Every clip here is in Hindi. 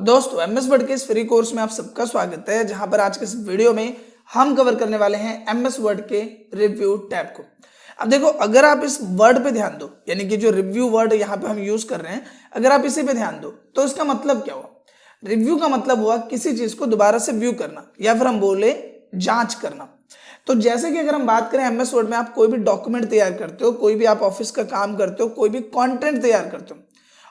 दोस्तों एमएस वर्ड के इस फ्री कोर्स में आप सबका स्वागत है, जहां पर आज के इस वीडियो में हम कवर करने वाले हैं एमएस वर्ड के रिव्यू टैब को। अब देखो, अगर आप इस वर्ड पे ध्यान दो, यानी कि जो रिव्यू वर्ड यहाँ पे हम यूज कर रहे हैं, अगर आप इसी पे ध्यान दो तो इसका मतलब क्या हुआ? रिव्यू का मतलब हुआ किसी चीज को दोबारा से व्यू करना, या फिर हम बोले जांच करना। तो जैसे कि अगर हम बात करें एमएस वर्ड में, आप कोई भी डॉक्यूमेंट तैयार करते हो, कोई भी आप ऑफिस का काम करते हो, कोई भी कंटेंट तैयार करते हो,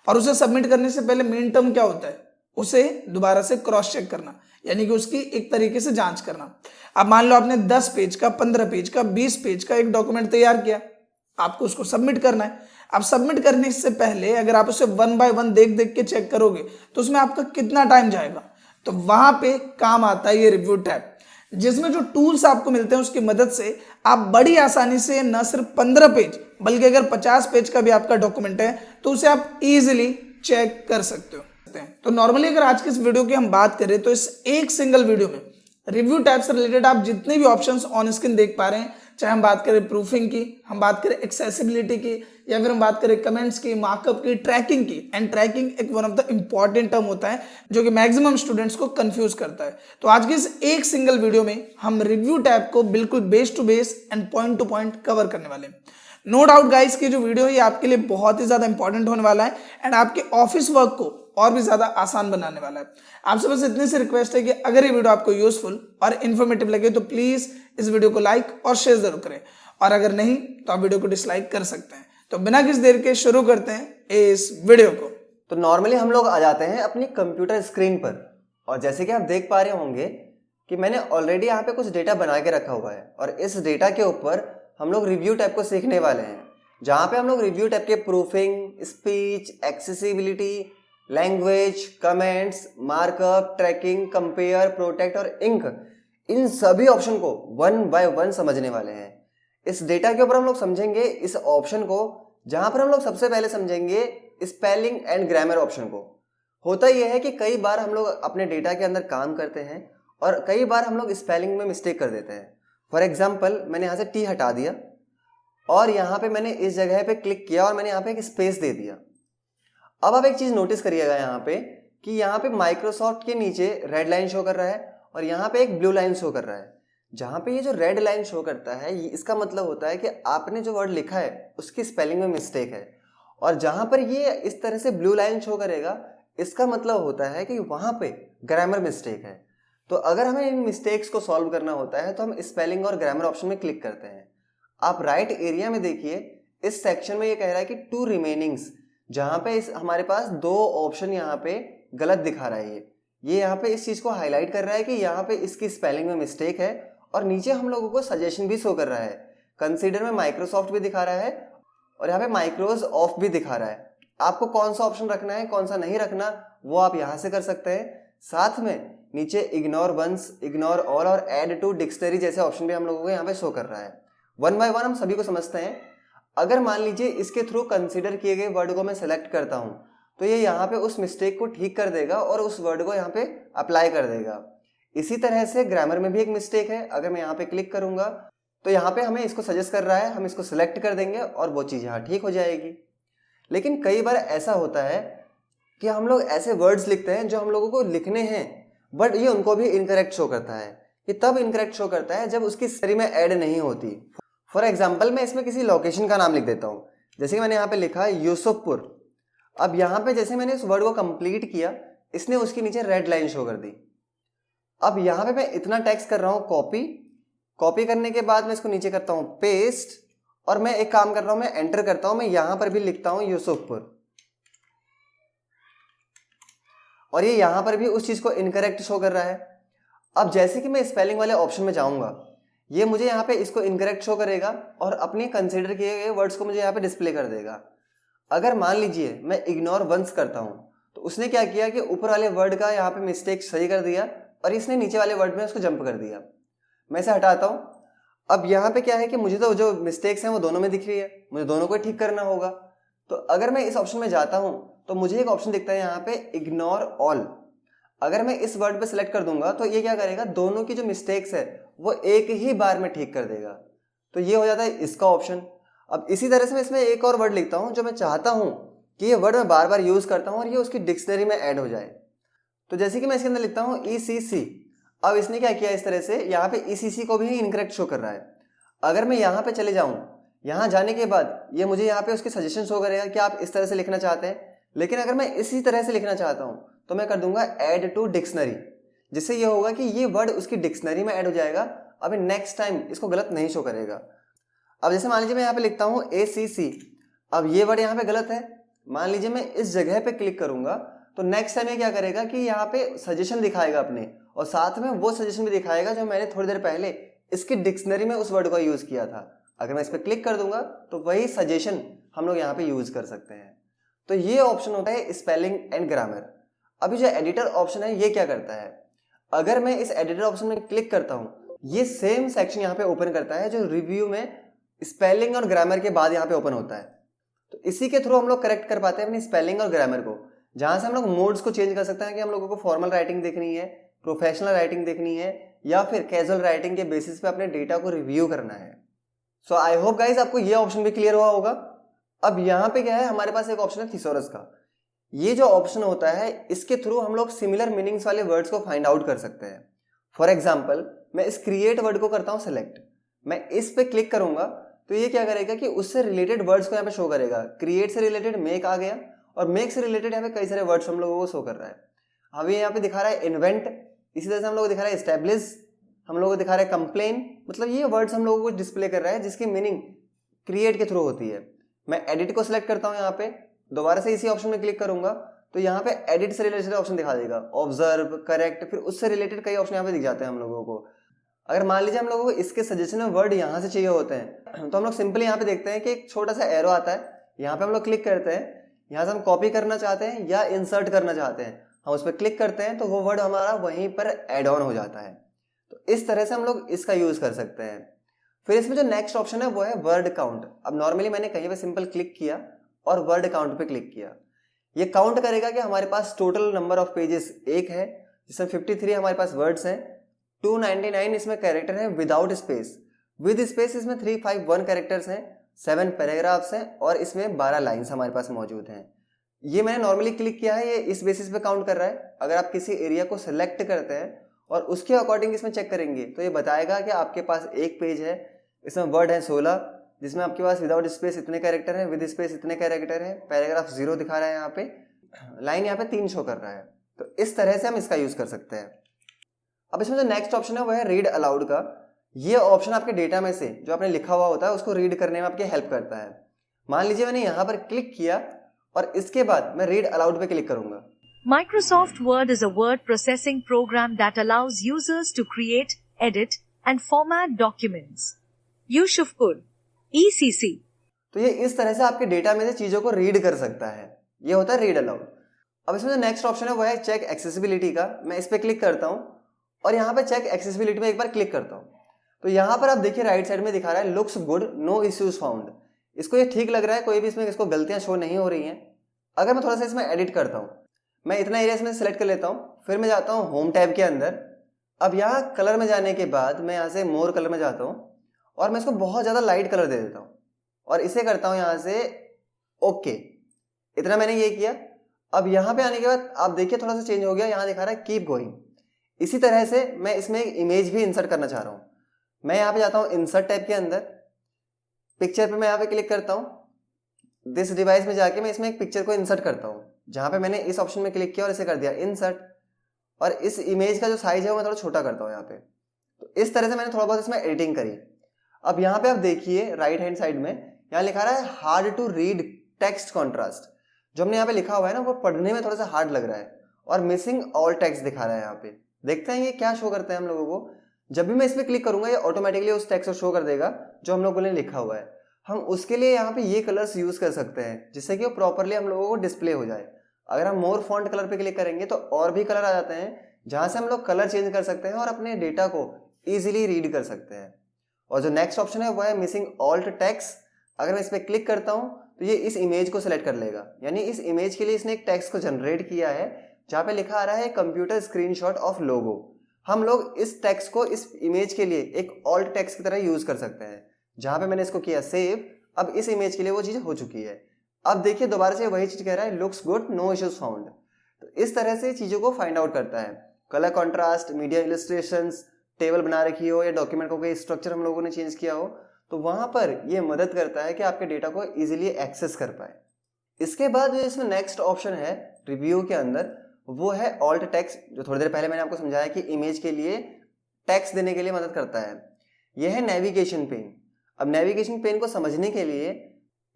और उसे सबमिट करने से पहले मेन टर्म क्या होता है? उसे दोबारा से क्रॉस चेक करना, यानी कि उसकी एक तरीके से जांच करना। अब मान लो आपने 10 पेज का, 15 पेज का, 20 पेज का एक डॉक्यूमेंट तैयार किया, आपको उसको सबमिट करना है। अब सबमिट करने से पहले अगर आप उसे 1 बाय 1 देख देख के चेक करोगे तो उसमें आपका कितना टाइम जाएगा? तो वहां पे काम आता है ये रिव्यू टैब, जिसमें जो टूल्स आपको मिलते हैं उसकी मदद से आप बड़ी आसानी से न सिर्फ 15 पेज बल्कि अगर 50 पेज का भी आपका डॉक्यूमेंट है तो उसे आप इजीली चेक कर सकते हो। तो नॉर्मली अगर आज की इस वीडियो की हम बात करें तो इस एक सिंगल वीडियो में रिव्यू टाइप से रिलेटेड आप जितने भी ऑप्शंस ऑन स्क्रीन देख पा रहे हैं, चाहे हम बात करें प्रूफिंग की, हम बात करें एक्सेसिबिलिटी की, या फिर हम बात करें कमेंट्स की, मार्कअप की, ट्रैकिंग की। एंड ट्रैकिंग एक one of the important term होता है जो कि मैक्सिमम स्टूडेंट्स को कंफ्यूज करता है। तो आज की इस एक सिंगल वीडियो में हम रिव्यू टैब को बिल्कुल base to base and point to point cover करने वाले हैं। नो डाउट गाइस की जो वीडियो है ये आपके लिए बहुत ही ज्यादा इंपॉर्टेंट होने वाला है एंड आपके ऑफिस वर्क को और भी ज्यादा आसान बनाने वाला है। आपसे बस इतनी सी रिक्वेस्ट है कि अगर ये वीडियो आपको यूजफुल और इन्फॉर्मेटिव लगे तो प्लीज इस वीडियो को लाइक और शेयर जरूर करें, और अगर नहीं तो आप वीडियो को डिसलाइक कर सकते हैं। तो बिना किसी देर के शुरू करते हैं इस वीडियो को। तो नॉर्मली हम लोग आ जाते हैं अपनी कंप्यूटर स्क्रीन पर, और जैसे कि आप देख पा रहे होंगे कि मैंने ऑलरेडी यहाँ पे कुछ डेटा बना के रखा हुआ है, और इस डेटा के ऊपर हम लोग रिव्यू टैब को सीखने वाले हैं, जहाँ पे हम लोग रिव्यू टैब के proofing, speech, accessibility, language, comments, markup, tracking, compare, protect और इंक, इन सभी ऑप्शन को 1 बाय 1 समझने वाले हैं। इस डेटा के ऊपर हम लोग समझेंगे इस ऑप्शन को, जहां पर हम लोग सबसे पहले समझेंगे स्पेलिंग एंड ग्रामर ऑप्शन को। होता यह है कि कई बार हम लोग अपने डेटा के अंदर काम करते हैं और कई बार हम लोग स्पेलिंग में मिस्टेक कर देते हैं। फॉर एग्जाम्पल, मैंने यहाँ से टी हटा दिया और यहाँ पे मैंने इस जगह पे क्लिक किया और मैंने यहाँ पे एक स्पेस दे दिया। अब आप एक चीज नोटिस करिएगा यहाँ पे कि यहाँ पे माइक्रोसॉफ्ट के नीचे रेड लाइन शो कर रहा है और यहाँ पे एक ब्लू लाइन शो कर रहा है। जहाँ पे ये जो रेड लाइन शो करता है, इसका मतलब होता है कि आपने जो वर्ड लिखा है उसकी स्पेलिंग में मिस्टेक है, और जहाँ पर ये इस तरह से ब्लू लाइन शो करेगा, इसका मतलब होता है कि वहाँ पे ग्रामर मिस्टेक है। तो अगर हमें इन मिस्टेक्स को सॉल्व करना होता है तो हम स्पेलिंग और ग्रामर ऑप्शन में क्लिक करते हैं। आप राइट एरिया में देखिए, इस सेक्शन में ये कह रहा है कि 2 रिमेनिंग्स, जहां पे हमारे पास 2 ऑप्शन यहाँ पे गलत दिखा रहा है। ये यहाँ पे इस चीज को हाईलाइट कर रहा है कि यहाँ पे इसकी स्पेलिंग में मिस्टेक है, और नीचे हम लोगों को सजेशन भी शो कर रहा है। कंसीडर में माइक्रोसॉफ्ट भी दिखा रहा है और यहाँ पे माइक्रोज ऑफ भी दिखा रहा है। आपको कौन सा ऑप्शन रखना है, कौन सा नहीं रखना, वो आप यहाँ से कर सकते हैं। साथ में नीचे इग्नोर वंस, इग्नोर ऑल और ऐड टू डिक्शनरी जैसे ऑप्शन भी हम लोगों को यहाँ पे शो कर रहा है। 1 बाय 1 हम सभी को समझते हैं। अगर मान लीजिए इसके थ्रू कंसीडर किए गए वर्ड को मैं सेलेक्ट करता हूं, तो ये यहाँ पे उस मिस्टेक को ठीक कर देगा और उस वर्ड को यहाँ पे अप्लाई कर देगा। इसी तरह से ग्रामर में भी एक मिस्टेक है। अगर मैं यहाँ पे क्लिक करूंगा तो यहाँ पे हमें इसको सजेस्ट कर रहा है, हम इसको सिलेक्ट कर देंगे और वो चीज़ यहाँ ठीक हो जाएगी। लेकिन कई बार ऐसा होता है कि हम लोग ऐसे वर्ड्स लिखते हैं जो हम लोगों को लिखने हैं, बट ये उनको भी इनकरेक्ट शो करता है। ये तब इनकरेक्ट शो करता है जब उसकी सरी में ऐड नहीं होती। फॉर एग्जाम्पल, मैं इसमें किसी लोकेशन का नाम लिख देता हूँ, जैसे कि मैंने यहाँ पे लिखा है यूसुफपुर। अब यहाँ पे जैसे मैंने इस वर्ड को कंप्लीट किया, इसने उसके नीचे रेड लाइन शो कर दी। अब यहाँ पे मैं इतना टेक्स्ट कर रहा हूँ कॉपी करने के बाद मैं इसको नीचे करता हूँ पेस्ट, और मैं एक काम कर रहा हूँ, मैं एंटर करता हूँ, मैं यहाँ पर भी लिखता हूँ यूसुफपुर, और ये यहाँ पर भी उस चीज को इनकरेक्ट शो कर रहा है। अब जैसे कि मैं स्पेलिंग वाले ऑप्शन में जाऊंगा, ये मुझे यहाँ पे इसको इनकरेक्ट शो करेगा और अपने कंसीडर किए गए वर्ड्स को मुझे यहाँ पे डिस्प्ले कर देगा। अगर मान लीजिए मैं इग्नोर वंस करता हूँ, तो उसने क्या किया कि ऊपर वाले वर्ड का यहाँ पे मिस्टेक सही कर दिया और इसने नीचे वाले वर्ड में उसको जंप कर दिया। मैं इसे हटाता हूँ। अब यहाँ पे क्या है कि मुझे तो जो मिस्टेक्स हैं वो दोनों में दिख रही है, मुझे दोनों को ठीक करना होगा। तो अगर मैं इस ऑप्शन में जाता हूँ तो मुझे एक ऑप्शन दिखता है यहाँ पे इग्नोर ऑल। अगर मैं इस वर्ड पे सिलेक्ट कर दूंगा तो ये क्या करेगा, दोनों की जो मिस्टेक्स है वो एक ही बार में ठीक कर देगा। तो ये हो जाता है इसका ऑप्शन। अब इसी तरह से मैं इसमें एक और वर्ड लिखता हूं जो मैं चाहता हूं कि ये वर्ड मैं बार बार यूज करता हूं और ये उसकी डिक्शनरी में ऐड हो जाए। तो जैसे कि मैं इसके अंदर लिखता हूँ ECC, अब इसने क्या किया इस तरह से, यहाँ पे ECC को भी इनकरेक्ट शो कर रहा है। अगर मैं यहाँ पे चले जाऊँ, यहाँ जाने के बाद ये मुझे यहाँ पे उसके सजेशन शो करेगा कि आप इस तरह से लिखना चाहते हैं, लेकिन अगर मैं इसी तरह से लिखना चाहता हूँ तो मैं कर दूंगा ऐड टू डिक्शनरी, जिससे ये होगा कि ये वर्ड उसकी डिक्शनरी में ऐड हो जाएगा। अभी नेक्स्ट टाइम इसको गलत नहीं शो करेगा। अब जैसे मान लीजिए मैं यहाँ पे लिखता हूँ ACC, अब ये वर्ड यहाँ पे गलत है, मान लीजिए मैं इस जगह पे क्लिक करूंगा तो नेक्स्ट टाइम ये क्या करेगा कि यहाँ पे सजेशन दिखाएगा अपने, और साथ में वो सजेशन भी दिखाएगा जो मैंने थोड़ी देर पहले इसकी डिक्शनरी में उस वर्ड का यूज किया था। अगर मैं इस पर क्लिक कर दूंगा तो वही सजेशन हम लोग यहाँ पे यूज कर सकते हैं। तो ये ऑप्शन होता है स्पेलिंग एंड ग्रामर। अभी जो एडिटर ऑप्शन है ये क्या करता है, अगर मैं इस एडिटर ऑप्शन में क्लिक करता हूँ, ये सेम सेक्शन यहाँ पे ओपन करता है जो रिव्यू में स्पेलिंग और ग्रामर के बाद यहाँ पे ओपन होता है। तो इसी के थ्रू हम लोग करेक्ट कर पाते हैं अपनी स्पेलिंग और ग्रामर को, जहां से हम लोग मोड्स को चेंज कर सकते हैं कि हम लोगों को फॉर्मल राइटिंग देखनी है, प्रोफेशनल राइटिंग देखनी है, या फिर कैजुअल राइटिंग के बेसिस पे अपने डेटा को रिव्यू करना है। सो आई होप गाइज आपको ये ऑप्शन भी क्लियर हुआ होगा। अब यहाँ पे क्या है, हमारे पास एक ऑप्शन है थिसॉरस का। ये जो ऑप्शन होता है इसके थ्रू हम लोग सिमिलर मीनिंग्स वाले वर्ड्स को फाइंड आउट कर सकते हैं। फॉर एग्जाम्पल मैं इस क्रिएट वर्ड को करता हूँ सेलेक्ट, मैं इस पे क्लिक करूंगा तो ये क्या करेगा कि उससे रिलेटेड वर्ड्स को यहाँ पे शो करेगा। क्रिएट से रिलेटेड मेक आ गया, और मेक से रिलेटेड यहाँ पे कई सारे वर्ड्स हम लोगों को शो कर रहा है। अभी यहाँ पे दिखा रहा है इन्वेंट, इसी तरह से हम लोग को दिखा रहा है एस्टेब्लिश, हम लोग को दिखा रहा है कंप्लेन, मतलब ये वर्ड्स हम लोगों को डिस्प्ले कर रहा है जिसकी मीनिंग क्रिएट के थ्रू होती है। मैं एडिट को सिलेक्ट करता हूँ, यहाँ पे दोबारा से इसी ऑप्शन में क्लिक करूंगा तो यहाँ पे एडिट से रिलेटेड ऑप्शन दिखा देगा, ऑब्जर्व, करेक्ट, फिर उससे रिलेटेड कई ऑप्शन यहाँ पे दिख जाते हैं हम लोगों को। अगर मान लीजिए हम लोगों को इसके सजेशन में वर्ड यहाँ से चाहिए होते हैं तो हम लोग सिंपली यहाँ पे देखते हैं कि एक छोटा सा एरो आता है, यहाँ पे हम लोग क्लिक करते हैं, यहाँ से हम कॉपी करना चाहते हैं या इंसर्ट करना चाहते हैं, हम उस पर क्लिक करते हैं तो वो वर्ड हमारा वहीं पर एड ऑन हो जाता है। तो इस तरह से हम लोग इसका यूज कर सकते हैं। फिर इसमें जो नेक्स्ट ऑप्शन है वो है वर्ड काउंट। अब नॉर्मली मैंने कहीं पे सिंपल क्लिक किया और वर्ड काउंट पे क्लिक किया, ये काउंट करेगा कि हमारे पास टोटल नंबर ऑफ पेजेस 1 है, जिसमें 53 हमारे पास वर्ड्स हैं, 299 इसमें कैरेक्टर है विदाउट स्पेस, विद स्पेस इसमें 351 कैरेक्टर्स हैं, 7 पैराग्राफ्स हैं और इसमें 12 लाइन्स हमारे पास मौजूद हैं। ये मैंने नॉर्मली क्लिक किया है, ये इस बेसिस पे काउंट कर रहा है। अगर आप किसी एरिया को सिलेक्ट करते हैं और उसके अकॉर्डिंग इसमें चेक करेंगे तो ये बताएगा कि आपके पास एक पेज है, इसमें वर्ड है 16, जिसमें आपके पास विदाउट स्पेस इतने कैरेक्टर हैं, विद स्पेस इतने कैरेक्टर हैं, पैराग्राफ 0 दिखा रहा है, यहाँ पे लाइन यहाँ पे 3 शो कर रहा है। तो इस तरह से हम इसका यूज कर सकते हैं। अब इसमें जो नेक्स्ट ऑप्शन है वो है रीड अलाउड का। ये ऑप्शन आपके डेटा में से जो आपने लिखा हुआ होता है उसको रीड करने में आपकी हेल्प करता है। मान लीजिए मैंने यहाँ पर क्लिक किया और इसके बाद मैं रीड अलाउड पे क्लिक करूंगा। Microsoft Word is a word processing program that allows users to create, edit, and format documents. Yushufpur, ECC. तो ये इस तरह से आपके डेटा में से चीजों को रीड कर सकता है, ये होता है रीड अलाउड। अब इसमें जो नेक्स्ट ऑप्शन है वो है चेक एक्सेसिबिलिटी का। मैं इस पर क्लिक करता हूँ और यहाँ पे चेक एक्सेसिबिलिटी में एक बार क्लिक करता हूँ तो यहाँ पर आप देखिए राइट साइड में दिखा रहा है looks good, no issues found. इसको ये ठीक लग रहा है, कोई भी इसमें इसको गलतियां शो नहीं हो रही हैं। अगर मैं थोड़ा सा इसमें एडिट करता हूँ, मैं इतना एरिया इसमें सेलेक्ट कर लेता हूँ, फिर मैं जाता हूँ होम टैब के अंदर। अब यहाँ कलर में जाने के बाद मैं यहाँ से मोर कलर में जाता हूँ और मैं इसको बहुत ज़्यादा लाइट कलर दे देता हूँ और इसे करता हूँ यहाँ से ओके। इतना मैंने ये किया। अब यहाँ पे आने के बाद आप देखिए थोड़ा सा चेंज हो गया, यहाँ दिखा रहा है कीप गोइंग। इसी तरह से मैं इसमें एक इमेज भी इंसर्ट करना चाह रहा हूँ। मैं यहाँ पे जाता हूँ इंसर्ट टैब के अंदर, पिक्चर पे मैं यहाँ पे क्लिक करता हूँ। दिस डिवाइस में जाके मैं इसमें एक पिक्चर को इंसर्ट करता हूँ। जहाँ पे मैंने इस ऑप्शन में क्लिक किया और इसे कर दिया इंसर्ट, और इस इमेज का जो साइज है वो मैं थोड़ा छोटा करता हूँ यहाँ पे। तो इस तरह से मैंने थोड़ा बहुत इसमें एडिटिंग करी। अब यहाँ पे आप देखिए राइट हैंड साइड में यहाँ लिखा रहा है hard to read text contrast. जो हमने यहाँ पे लिखा हुआ है ना वो पढ़ने में थोड़ा सा हार्ड लग रहा है, और मिसिंग ऑल टेक्स्ट दिखा रहा है। यहाँ पे देखते हैं ये क्या शो करता है हम लोगों को। जब भी मैं इस पर क्लिक करूंगा ये ऑटोमेटिकली उस टेक्स्ट को शो कर देगा जो हम लोगों ने लिखा हुआ है। हम उसके लिए यहाँ पे ये कलर्स यूज कर सकते हैं जिससे कि वो प्रॉपरली हम लोगों को डिस्प्ले हो जाए। अगर हम मोर फॉन्ट कलर पे क्लिक करेंगे तो और भी कलर आ जाते हैं जहां से हम लोग कलर चेंज कर सकते हैं और अपने डेटा को इजीली रीड कर सकते हैं। और जो नेक्स्ट ऑप्शन है वो है मिसिंग ऑल्ट टेक्स्ट। अगर मैं इस पर क्लिक करता हूँ तो ये इस इमेज को सिलेक्ट कर लेगा, यानी इस इमेज के लिए इसने एक टेक्स्ट को जनरेट किया है जहाँ पे लिखा आ रहा है कंप्यूटर स्क्रीनशॉट ऑफ लोगो। हम लोग इस टेक्स्ट को इस इमेज के लिए एक ऑल्ट टेक्स्ट की तरह यूज कर सकते हैं। जहां पे मैंने इसको किया सेव, अब इस इमेज के लिए वो चीज हो चुकी है। अब देखिए दोबारा से वही चीज कह रहा है looks good, no issues found. तो इस तरह से चीज़ों को फाइंड आउट करता है। Colour contrast, media illustrations, table बना रखी हो या डॉक्यूमेंट को कोई स्ट्रक्चर हम लोगों ने चेंज किया हो, तो वहाँ पर ये मदद करता है कि आपके डेटा को ईजिली एक्सेस कर पाए। इसके बाद जो इसमें नेक्स्ट ऑप्शन है रिव्यू के अंदर, वो है ऑल्ट टेक्स्ट, जो थोड़ी देर पहले मैंने आपको समझाया कि इमेज के लिए टेक्स्ट देने के लिए मदद करता है। यह है नेविगेशन पेन। अब नेविगेशन पेन को समझने के लिए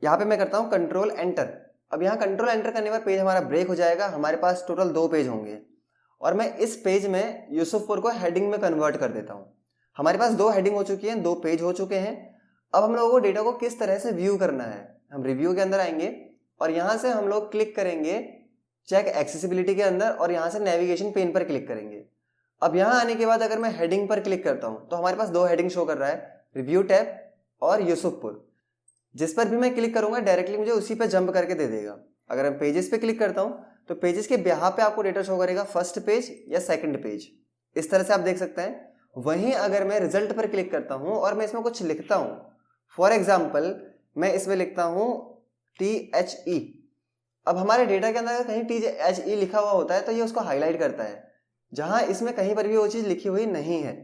यहाँ पे मैं करता हूँ कंट्रोल एंटर। अब यहाँ कंट्रोल एंटर करने पर पेज हमारा ब्रेक हो जाएगा, हमारे पास टोटल 2 पेज होंगे और मैं इस पेज में यूसुफपुर को हेडिंग में कन्वर्ट कर देता हूँ। हमारे पास 2 हेडिंग हो चुकी हैं, 2 पेज हो चुके हैं। अब हम लोगों को डेटा को किस तरह से व्यू करना है, हम रिव्यू के अंदर आएंगे और यहाँ से हम लोग क्लिक करेंगे चेक एक्सेसिबिलिटी के अंदर और यहाँ से नेविगेशन पेन पर क्लिक करेंगे। अब यहाँ आने के बाद अगर मैं हेडिंग पर क्लिक करता हूँ तो हमारे पास 2 हेडिंग शो कर रहा है, रिव्यू टैब और यूसुफपुर। जिस पर भी मैं क्लिक करूंगा डायरेक्टली मुझे उसी पे जंप करके दे देगा। अगर मैं पेजेस पे क्लिक करता हूँ तो पेजेस के बिहाफ पे आपको डेटा शो करेगा, फर्स्ट पेज या सेकंड पेज, इस तरह से आप देख सकते हैं। वहीं अगर मैं रिजल्ट पर क्लिक करता हूँ और मैं इसमें कुछ लिखता हूँ, फॉर एग्जाम्पल मैं इसमें लिखता हूँ THE। अब हमारे डेटा के अंदर अगर कहीं THE लिखा हुआ होता है तो ये उसको हाईलाइट करता है, जहां इसमें कहीं पर भी वो चीज़ लिखी हुई नहीं है।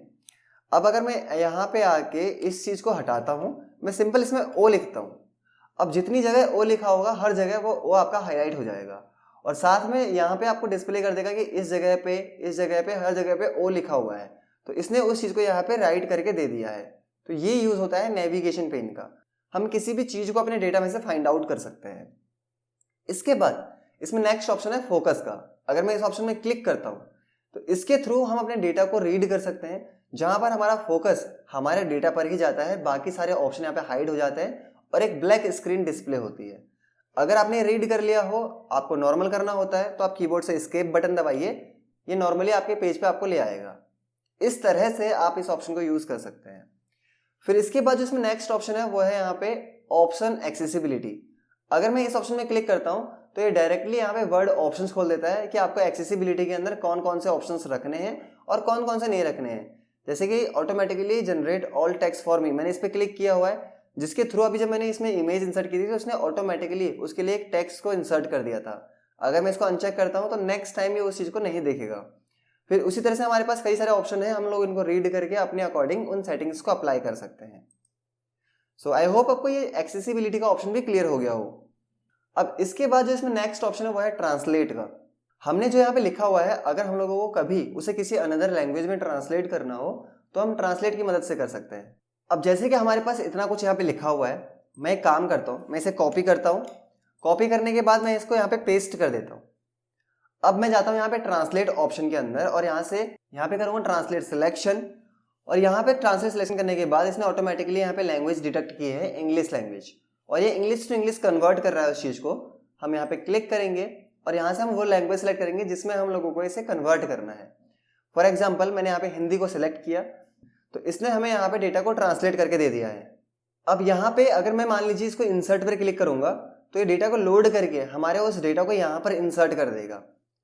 अब अगर मैं यहाँ पे आके इस चीज़ को हटाता हूँ, मैं सिंपल इसमें O लिखता हूँ। अब जितनी जगह O लिखा होगा हर जगह वो आपका हाईलाइट हो जाएगा और साथ में यहाँ पे आपको डिस्प्ले कर देगा कि इस जगह पे, इस जगह पे, हर जगह पे O लिखा हुआ है। तो इसने उस चीज़ को यहाँ पे राइट करके दे दिया है। तो ये यूज़ होता है नेविगेशन पेन का। हम किसी भी चीज़ को अपने डेटा में से फाइंड आउट कर सकते हैं। इसके बाद इसमें नेक्स्ट ऑप्शन है फोकस का। अगर मैं इस ऑप्शन में क्लिक करता हूँ तो इसके थ्रू हम अपने डेटा को रीड कर सकते हैं, जहां पर हमारा फोकस हमारे डेटा पर ही जाता है, बाकी सारे ऑप्शन यहाँ पे हाइड हो जाते हैं और एक ब्लैक स्क्रीन डिस्प्ले होती है। अगर आपने रीड कर लिया हो, आपको नॉर्मल करना होता है तो आप कीबोर्ड से एस्केप बटन दबाइए, ये नॉर्मली आपके पेज पे आपको ले आएगा। इस तरह से आप इस ऑप्शन को यूज कर सकते हैं। फिर इसके बाद जो इसमें नेक्स्ट ऑप्शन है वो है यहाँ पे ऑप्शन एक्सेसिबिलिटी। अगर मैं इस ऑप्शन में क्लिक करता हूँ तो ये डायरेक्टली यहाँ पे वर्ड ऑप्शंस खोल देता है कि आपको एक्सेसिबिलिटी के अंदर कौन कौन से ऑप्शंस रखने हैं और कौन कौन से नहीं रखने हैं। जैसे कि automatically generate all text for me, मैंने इस पर क्लिक किया हुआ है, जिसके थ्रू अभी जब मैंने इसमें इमेज इंसर्ट की थी तो उसने ऑटोमेटिकली उसके लिए एक टेक्स्ट को इंसर्ट कर दिया था। अगर मैं इसको अनचेक करता हूँ तो नेक्स्ट टाइम ये उस चीज़ को नहीं देखेगा। फिर उसी तरह से हमारे पास कई सारे ऑप्शन है, हम लोग इनको रीड करके अपने अकॉर्डिंग उन सेटिंग्स को अप्लाई कर सकते हैं। सो आई होप आपको ये एक्सेसिबिलिटी का ऑप्शन भी क्लियर हो गया हो। अब इसके बाद जो इसमें नेक्स्ट ऑप्शन है वो है ट्रांसलेट का। हमने जो यहाँ पे लिखा हुआ है, अगर हम लोगों को कभी उसे किसी अनदर लैंग्वेज में ट्रांसलेट करना हो तो हम ट्रांसलेट की मदद से कर सकते हैं। अब जैसे कि हमारे पास इतना कुछ यहाँ पे लिखा हुआ है, मैं एक काम करता हूँ, मैं इसे कॉपी करता हूँ। कॉपी करने के बाद मैं इसको यहाँ पे पेस्ट कर देता हूँ। अब मैं जाता हूँ यहाँ पे ट्रांसलेट ऑप्शन के अंदर और यहाँ से यहाँ पे करूँगा ट्रांसलेट सिलेक्शन और यहाँ पे ट्रांसलेट सिलेक्शन करने के बाद इसने ऑटोमेटिकली यहाँ पे लैंग्वेज डिटेक्ट की है, इंग्लिश लैंग्वेज, और ये इंग्लिश टू इंग्लिश कन्वर्ट कर रहा है उस चीज़ को। हम यहाँ पे क्लिक करेंगे और यहाँ से हम वो लैंग्वेज सेलेक्ट करेंगे जिसमें हम लोगों को इसे कन्वर्ट करना है। फॉर एग्जाम्पल मैंने यहाँ पे हिंदी को सिलेक्ट किया तो इसने हमें यहाँ पे डेटा को ट्रांसलेट करके दे दिया है। अब यहाँ पे अगर मैं मान लीजिए इसको इंसर्ट पर क्लिक करूंगा तो ये डेटा को लोड करके हमारे उस डेटा को यहाँ पर इंसर्ट कर देगा।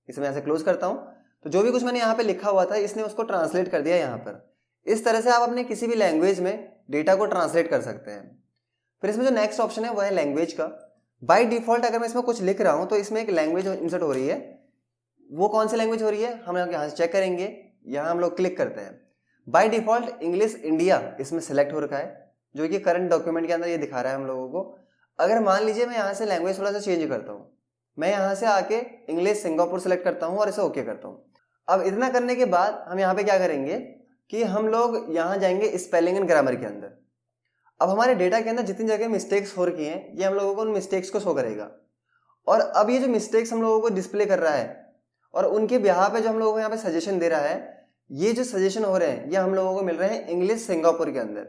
इसे मैं यहाँ से क्लोज करता हूँ तो जो भी कुछ मैंने यहाँ पे लिखा हुआ था इसने उसको ट्रांसलेट कर दिया यहाँ पर। इस तरह से आप अपने किसी भी लैंग्वेज में डेटा को ट्रांसलेट कर सकते हैं। फिर इसमें जो नेक्स्ट ऑप्शन है वो है लैंग्वेज का। बाय डिफॉल्ट अगर मैं इसमें कुछ लिख रहा हूँ तो इसमें एक लैंग्वेज इंसर्ट हो रही है। वो कौन सी लैंग्वेज हो रही है हम यहाँ से चेक करेंगे। यहाँ हम लोग क्लिक करते हैं, बाय डिफॉल्ट इंग्लिश इंडिया इसमें सेलेक्ट हो रखा है, जो कि करंट डॉक्यूमेंट के अंदर ये दिखा रहा है हम लोगों को। अगर मान लीजिए मैं यहाँ से लैंग्वेज थोड़ा सा चेंज करता हूँ, मैं यहाँ से आके इंग्लिश सिंगापुर सेलेक्ट करता हूँ और इसे ओके करता हूँ। अब इतना करने के बाद हम यहाँ पे क्या करेंगे कि हम लोग यहाँ जाएंगे स्पेलिंग एंड ग्रामर के अंदर। अब हमारे डेटा के अंदर जितनी जगह मिस्टेक्स हो रखी हैं ये हम लोगों को उन मिस्टेक्स को शो करेगा। और अब ये जो मिस्टेक्स हम लोगों को डिस्प्ले कर रहा है और उनके बिहाफ पे जो हम लोगों को यहाँ पे सजेशन दे रहा है, ये जो सजेशन हो रहे हैं ये हम लोगों को मिल रहे हैं इंग्लिश सिंगापुर के अंदर।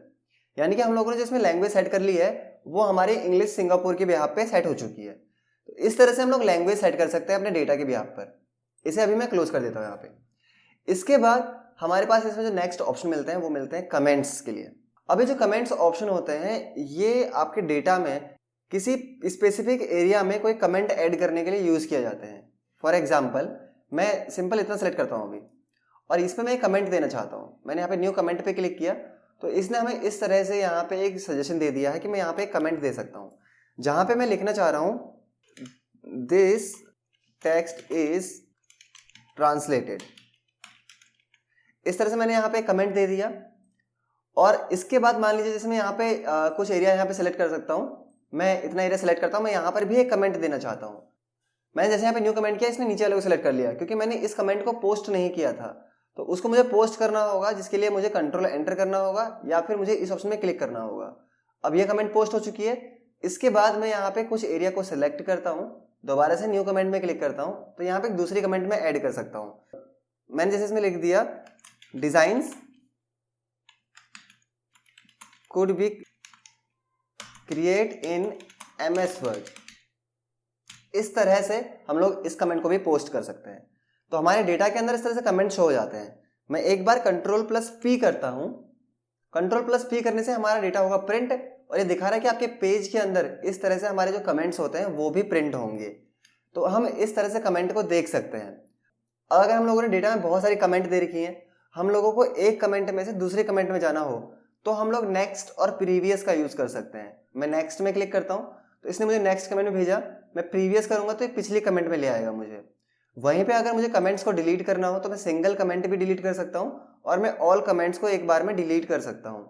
यानी कि हम लोगों ने जो इसमें लैंग्वेज सेट कर ली है वो हमारे इंग्लिश सिंगापुर के बिहाफ पे सेट हो चुकी है। तो इस तरह से हम लोग लैंग्वेज सेट कर सकते हैं अपने डेटा के बिहाफ पर। इसे अभी मैं क्लोज कर देता हूँ यहाँ पे। इसके बाद हमारे पास इसमें जो नेक्स्ट ऑप्शन मिलते हैं वो मिलते हैं कमेंट्स के लिए। अब ये जो कमेंट्स ऑप्शन होते हैं ये आपके डेटा में किसी स्पेसिफिक एरिया में कोई कमेंट ऐड करने के लिए यूज किए जाते हैं। फॉर एग्जाम्पल मैं सिंपल इतना सेलेक्ट करता हूँ अभी और इसमें मैं एक कमेंट देना चाहता हूँ। मैंने यहाँ पे न्यू कमेंट पे क्लिक किया तो इसने हमें इस तरह से यहाँ पे एक सजेशन दे दिया है कि मैं यहाँ पे एक कमेंट दे सकता हूँ, जहाँ पे मैं लिखना चाह रहा हूँ दिस टेक्स्ट इज ट्रांसलेटेड। इस तरह से मैंने यहाँ पे कमेंट दे दिया और इसके बाद मान लीजिए जैसे मैं यहाँ पे कुछ एरिया यहाँ पे सेलेक्ट कर सकता हूँ। मैं इतना एरिया सेलेक्ट करता हूँ, मैं यहाँ पर भी एक कमेंट देना चाहता हूँ। मैंने जैसे यहाँ पे न्यू कमेंट किया, इसने नीचे वाले को सिलेक्ट कर लिया क्योंकि मैंने इस कमेंट को पोस्ट नहीं किया था। तो उसको मुझे पोस्ट करना होगा, जिसके लिए मुझे कंट्रोल एंटर करना होगा या फिर मुझे इस ऑप्शन में क्लिक करना होगा। अब ये कमेंट पोस्ट हो चुकी है। इसके बाद मैं यहाँ पे कुछ एरिया को सिलेक्ट करता हूँ, दोबारा से न्यू कमेंट में क्लिक करता हूँ, तो यहाँ पे एक दूसरी कमेंट में ऐड कर सकता हूँ। मैंने जैसे इसमें लिख दिया designs could be create in MS word. इस तरह से हम लोग इस कमेंट को भी पोस्ट कर सकते हैं। तो हमारे डेटा के अंदर इस तरह से कमेंट शो हो जाते हैं। मैं एक बार Ctrl+P करता हूं। Ctrl+P करने से हमारा डेटा होगा प्रिंट और ये दिखा रहा है कि आपके पेज के अंदर इस तरह से हमारे जो कमेंट्स होते हैं वो भी प्रिंट होंगे। तो हम इस तरह से कमेंट को देख सकते हैं। अगर हम लोगों ने डेटा में बहुत सारी कमेंट दे रखी हैं, हम लोगों को एक कमेंट में से दूसरे कमेंट में जाना हो तो हम लोग नेक्स्ट और प्रीवियस का यूज कर सकते हैं। मैं नेक्स्ट में क्लिक करता हूं तो इसने मुझे नेक्स्ट कमेंट में भेजा। मैं प्रीवियस करूंगा तो एक पिछली कमेंट में ले आएगा मुझे। वहीं पे अगर मुझे कमेंट्स को डिलीट करना हो तो मैं सिंगल कमेंट भी डिलीट कर सकता हूं और मैं ऑल कमेंट्स को एक बार में डिलीट कर सकता हूं।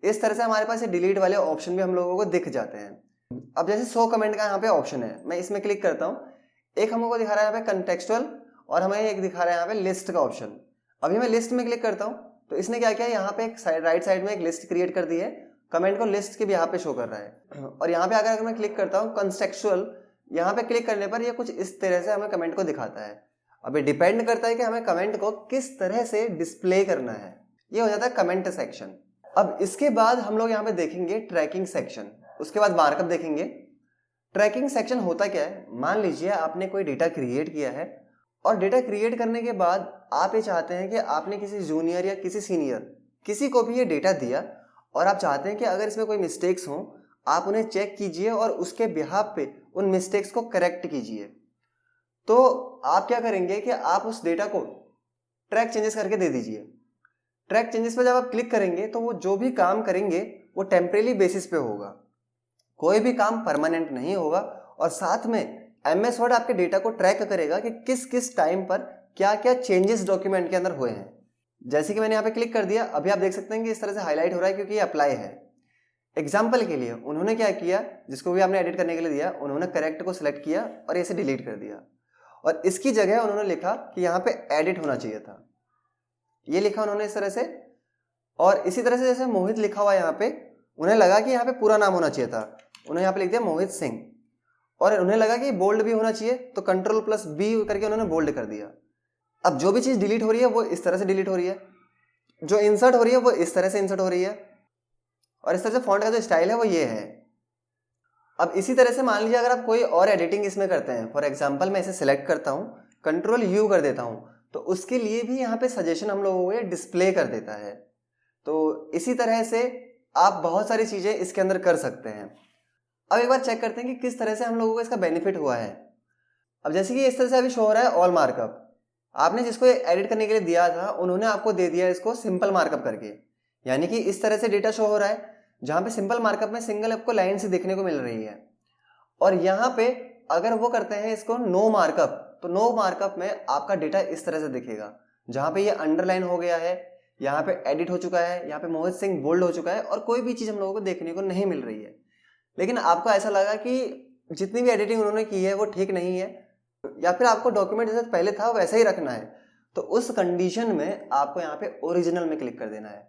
इस तरह से हमारे पास ये डिलीट वाले ऑप्शन भी हम लोगों को दिख जाते हैं। अब जैसे 100 कमेंट का यहाँ पे ऑप्शन है, मैं इसमें क्लिक करता हूँ। एक हम लोग को दिखा रहा है यहाँ पे कंटेक्चुअल और हमें एक दिखा रहा है यहाँ पे लिस्ट का ऑप्शन। अभी मैं लिस्ट में क्लिक करता हूँ तो इसने क्या किया, यहाँ पे एक राइट साइड में एक लिस्ट क्रिएट कर दी है। कमेंट को लिस्ट के भी यहाँ पे शो कर रहा है। और यहाँ पे अगर मैं क्लिक करता हूँ कंटेक्चुअल, यहाँ पे क्लिक करने पर ये कुछ इस तरह से हमें कमेंट को दिखाता है। अब ये डिपेंड करता है कि हमें कमेंट को किस तरह से डिस्प्ले करना है। ये हो जाता है कमेंट सेक्शन। अब इसके बाद हम लोग यहाँ पे देखेंगे ट्रैकिंग सेक्शन, उसके बाद मार्कअप देखेंगे। ट्रैकिंग सेक्शन होता क्या है, मान लीजिए आपने कोई डेटा क्रिएट किया है और डेटा क्रिएट करने के बाद आप ये चाहते हैं कि आपने किसी जूनियर या किसी सीनियर किसी को भी ये डेटा दिया और आप चाहते हैं कि अगर इसमें कोई मिस्टेक्स हों आप उन्हें चेक कीजिए और उसके बिहाफ पे उन मिस्टेक्स को करेक्ट कीजिए। तो आप क्या करेंगे कि आप उस डेटा को ट्रैक चेंजेस करके दे दीजिए। ट्रैक चेंजेस पर जब आप क्लिक करेंगे तो वो जो भी काम करेंगे वो टेम्परेरी बेसिस पे होगा, कोई भी काम परमानेंट नहीं होगा। और साथ में MS वर्ड आपके डेटा को ट्रैक करेगा कि किस किस टाइम पर क्या क्या चेंजेस डॉक्यूमेंट के अंदर हुए हैं। जैसे कि मैंने यहाँ पे क्लिक कर दिया, अभी आप देख सकते हैं कि इस तरह से हाईलाइट हो रहा है क्योंकि ये अप्लाई है। एग्जाम्पल के लिए उन्होंने क्या किया, जिसको भी आपने एडिट करने के लिए दिया, उन्होंने करेक्ट को सिलेक्ट किया और इसे डिलीट कर दिया और इसकी जगह उन्होंने लिखा कि यहाँ पे एडिट होना चाहिए था, ये लिखा उन्होंने इस तरह से। और इसी तरह से जैसे मोहित लिखा हुआ यहाँ पे, उन्हें लगा कि यहाँ पे पूरा नाम होना चाहिए था, उन्होंने यहाँ पे लिख दिया मोहित सिंह। और उन्हें लगा कि बोल्ड भी होना चाहिए तो Ctrl+B करके उन्होंने बोल्ड कर दिया। अब जो भी चीज़ डिलीट हो रही है वो इस तरह से डिलीट हो रही है, जो इंसर्ट हो रही है वो इस तरह से इंसर्ट हो रही है और इस तरह से फॉन्ट का जो स्टाइल है वो ये है। अब इसी तरह से मान लीजिए अगर आप कोई और एडिटिंग इसमें करते हैं, फॉर एग्जांपल मैं इसे सिलेक्ट करता हूँ, Ctrl+U कर देता हूँ, तो उसके लिए भी यहाँ पे सजेशन हम लोगों को ये डिस्प्ले कर देता है। तो इसी तरह से आप बहुत सारी चीज़ें इसके अंदर कर सकते हैं। अब एक बार चेक करते हैं कि किस तरह से हम लोगों को इसका बेनिफिट हुआ है। अब जैसे कि इस तरह से अभी शो हो रहा है ऑल मार्कअप, आपने जिसको एडिट करने के लिए दिया था उन्होंने आपको दे दिया इसको सिंपल मार्कअप करके, यानी कि इस तरह से डेटा शो हो रहा है जहाँ पे सिंपल मार्कअप में सिंगल आपको लाइन से देखने को मिल रही है। और यहाँ पे अगर वो करते हैं इसको नो मार्कअप, तो नो मार्कअप में आपका डेटा इस तरह से दिखेगा, जहाँ पे ये अंडरलाइन हो गया है, यहाँ पे एडिट हो चुका है, यहाँ पे मोहित सिंह बोल्ड हो चुका है और कोई भी चीज़ हम लोगों को देखने को नहीं मिल रही है। लेकिन आपको ऐसा लगा कि जितनी भी एडिटिंग उन्होंने की है वो ठीक नहीं है, या फिर आपको डॉक्यूमेंट जैसे पहले था वैसा ही रखना है, तो उस कंडीशन में आपको यहाँ पे ओरिजिनल में क्लिक कर देना है।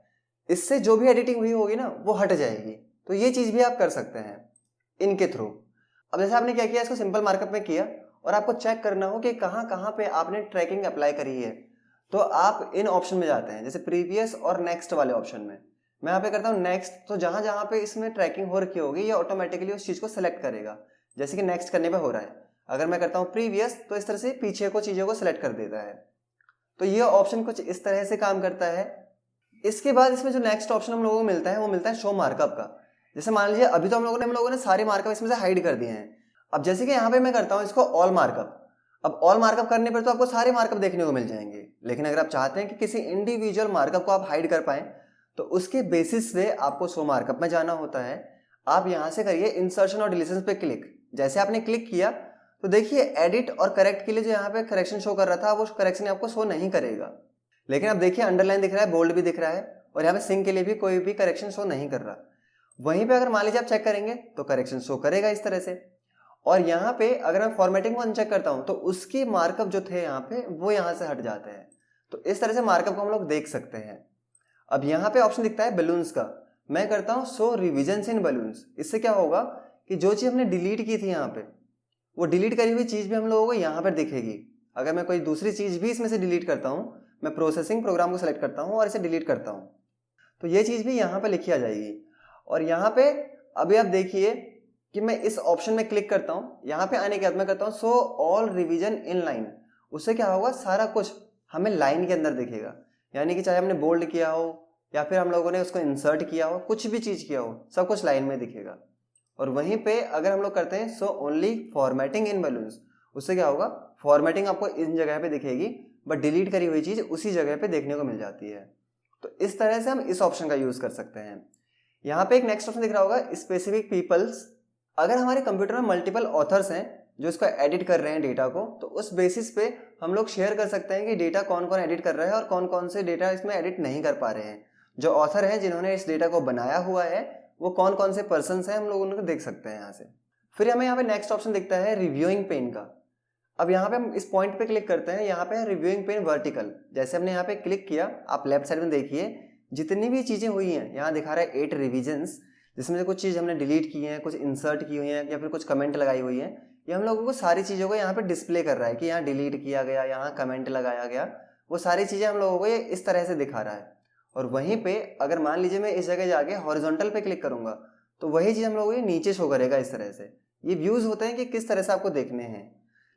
इससे जो भी एडिटिंग हुई होगी ना वो हट जाएगी। तो ये चीज़ भी आप कर सकते हैं इनके थ्रू। अब जैसे आपने क्या किया, इसको सिंपल मार्कअप में किया और आपको चेक करना हो कि कहाँ कहाँ पे आपने ट्रैकिंग अप्लाई करी है, तो आप इन ऑप्शन में जाते हैं, जैसे प्रीवियस और नेक्स्ट वाले ऑप्शन में। मैं यहाँ पे करता हूँ नेक्स्ट, तो जहाँ जहाँ पे इसमें ट्रैकिंग हो रखी होगी ये ऑटोमेटिकली उस चीज़ को सेलेक्ट करेगा, जैसे कि नेक्स्ट करने पे हो रहा है। अगर मैं करता हूँ प्रीवियस तो इस तरह से पीछे को चीज़ों को सिलेक्ट कर देता है। तो ये ऑप्शन कुछ इस तरह से काम करता है। इसके बाद इसमें जो नेक्स्ट ऑप्शन हम लोगों को मिलता है वो मिलता है शो मार्कअप का। जैसे मान लीजिए अभी तो हम लोगों ने सारे मार्कअप इसमें से हाइड कर दिए हैं। अब जैसे कि यहाँ पे मैं करता हूँ इसको ऑल मार्कअप। अब ऑल मार्कअप करने पर तो आपको सारे मार्कअप देखने को मिल जाएंगे, लेकिन अगर आप चाहते हैं कि किसी इंडिविजुअल मार्कअप को आप हाइड कर पाएं तो उसके बेसिस पे आपको शो मार्कअप में जाना होता है। आप यहाँ से करिए इंसर्शन और डिलीशन पे क्लिक। जैसे आपने क्लिक किया तो देखिए एडिट और करेक्ट के लिए जो यहाँ पे करेक्शन शो कर रहा था वो करेक्शन आपको शो नहीं करेगा। लेकिन अब देखिए अंडरलाइन दिख रहा है, बोल्ड भी दिख रहा है और यहाँ पे सिंक के लिए भी कोई भी करेक्शन शो नहीं कर रहा। वहीं पे अगर मान लीजिए आप चेक करेंगे तो करेक्शन शो करेगा इस तरह से। और यहाँ पे अगर मैं फॉर्मेटिंग को अनचेक करता हूँ तो उसकी मार्कअप जो थे यहाँ पे वो यहाँ से हट जाते हैं। तो इस तरह से मार्कअप को हम लोग देख सकते हैं। अब यहाँ पे ऑप्शन दिखता है बलून्स का, मैं करता हूँ शो रिविजन्स इन बलून्स। इससे क्या होगा कि जो चीज़ हमने डिलीट की थी यहाँ पे वो डिलीट करी हुई चीज़ भी हम लोगों को यहाँ पर दिखेगी। अगर मैं कोई दूसरी चीज़ भी इसमें से डिलीट करता हूँ, मैं प्रोसेसिंग प्रोग्राम को सेलेक्ट करता हूँ और इसे डिलीट करता हूँ तो ये चीज़ भी यहाँ पर लिखी आ जाएगी। और यहाँ पे अभी आप देखिए कि मैं इस ऑप्शन में क्लिक करता हूँ, यहाँ पे आने के बाद मैं करता हूँ show all revision in line. उससे क्या होगा, सारा कुछ हमें लाइन के अंदर दिखेगा। यानी कि चाहे हमने बोल्ड किया हो या फिर हम लोगों ने उसको इंसर्ट किया हो, कुछ भी चीज़ किया हो, सब कुछ लाइन में दिखेगा। और वहीं पे अगर हम लोग करते हैं शो ओनली फॉर्मेटिंग इन बलून्स, उससे क्या होगा, फॉर्मेटिंग आपको इन जगह पे दिखेगी बट डिलीट करी हुई चीज़ उसी जगह पे देखने को मिल जाती है। तो इस तरह से हम इस ऑप्शन का यूज़ कर सकते हैं। यहाँ पे एक नेक्स्ट ऑप्शन दिख रहा होगा, स्पेसिफिक पीपल्स। अगर हमारे कंप्यूटर में मल्टीपल ऑथर्स हैं जो इसको एडिट कर रहे हैं डेटा को, तो उस बेसिस पे हम लोग शेयर कर सकते हैं कि डेटा कौन कौन एडिट कर रहा है और कौन कौन से डेटा इसमें एडिट नहीं कर पा रहे हैं। जो ऑथर हैं जिन्होंने इस डेटा को बनाया हुआ है वो कौन कौन से पर्सन्स हैं, हम लोग उनको देख सकते हैं यहाँ से। फिर हमें यहाँ पे नेक्स्ट ऑप्शन दिखता है रिव्यूइंग पेन का। अब यहाँ पे हम इस पॉइंट पे क्लिक करते हैं, यहाँ पे है रिव्यूइंग पेन वर्टिकल। जैसे हमने यहाँ पे क्लिक किया, आप लेफ्ट साइड में देखिए जितनी भी चीज़ें हुई हैं यहाँ दिखा रहा है 8 रिविजन्स, जिसमें से कुछ चीज़ हमने डिलीट की हैं, कुछ इंसर्ट की हुई हैं या फिर कुछ कमेंट लगाई हुई हैं। ये हम लोगों को सारी चीज़ों को यहाँ पे डिस्प्ले कर रहा है कि यहाँ डिलीट किया गया, यहाँ कमेंट लगाया गया, वो सारी चीज़ें हम लोगों को ये इस तरह से दिखा रहा है। और वहीं पे अगर मान लीजिए मैं इस जगह जाके हॉरिजॉन्टल पे क्लिक करूंगा तो वही चीज़ हम लोगों को ये नीचे शो करेगा इस तरह से। ये व्यूज़ होते हैं कि किस तरह से आपको देखने हैं।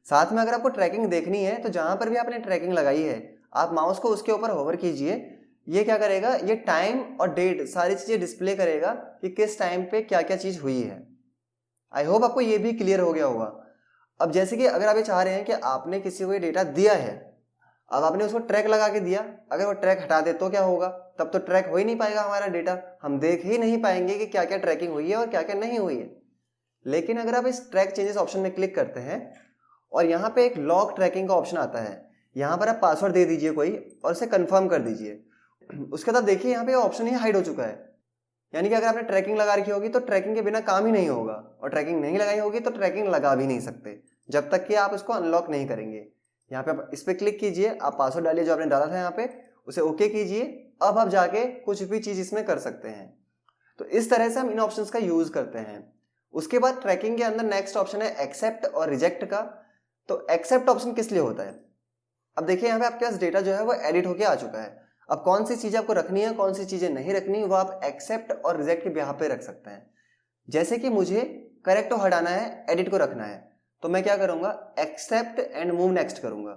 साथ में अगर आपको ट्रैकिंग देखनी है तो जहाँ पर भी आपने ट्रैकिंग लगाई है आप माउस को उसके ऊपर होवर कीजिए। ये क्या करेगा, ये टाइम और डेट सारी चीज़ें डिस्प्ले करेगा कि किस टाइम पे क्या क्या चीज़ हुई है। आई होप आपको ये भी क्लियर हो गया होगा। अब जैसे कि अगर आप ये चाह रहे हैं कि आपने किसी को ये डेटा दिया है, अब आपने उसको ट्रैक लगा के दिया, अगर वो ट्रैक हटा दे तो क्या होगा, तब तो ट्रैक हो ही नहीं पाएगा हमारा डेटा, हम देख ही नहीं पाएंगे कि क्या क्या ट्रैकिंग हुई है और क्या क्या नहीं हुई है। लेकिन अगर आप इस ट्रैक चेंजेस ऑप्शन में क्लिक करते हैं और यहाँ पे एक लॉग ट्रैकिंग का ऑप्शन आता है, यहाँ पर आप पासवर्ड दे दीजिए कोई और उसे कंफर्म कर दीजिए। उसके बाद देखिए यहाँ पे ऑप्शन ही हाइड हो चुका है। यानी कि अगर आपने ट्रैकिंग लगा रखी होगी तो ट्रैकिंग के बिना काम ही नहीं होगा, और ट्रैकिंग नहीं लगाई होगी तो ट्रैकिंग लगा भी नहीं सकते जब तक कि आप इसको अनलॉक नहीं करेंगे। यहाँ पे आप इस पर क्लिक कीजिए, आप पासवर्ड डालिए जो आपने डाला था यहाँ पे, उसे ओके कीजिए। अब आप जाके कुछ भी चीज़ इसमें कर सकते हैं। तो इस तरह से हम इन ऑप्शंस का यूज़ करते हैं। उसके बाद ट्रैकिंग के अंदर नेक्स्ट ऑप्शन है एक्सेप्ट और रिजेक्ट का। तो एक्सेप्ट ऑप्शन किस लिए होता है, अब देखिए यहाँ पे आपके पास डेटा जो है वो एडिट होके आ चुका है। अब कौन सी चीज़ आपको रखनी है, कौन सी चीज़ें नहीं रखनी, वो आप एक्सेप्ट और रिजेक्ट के बिहाफ पे रख सकते हैं। जैसे कि मुझे करेक्ट को हटाना है, एडिट को रखना है, तो मैं क्या करूँगा, एक्सेप्ट एंड मूव नेक्स्ट करूँगा।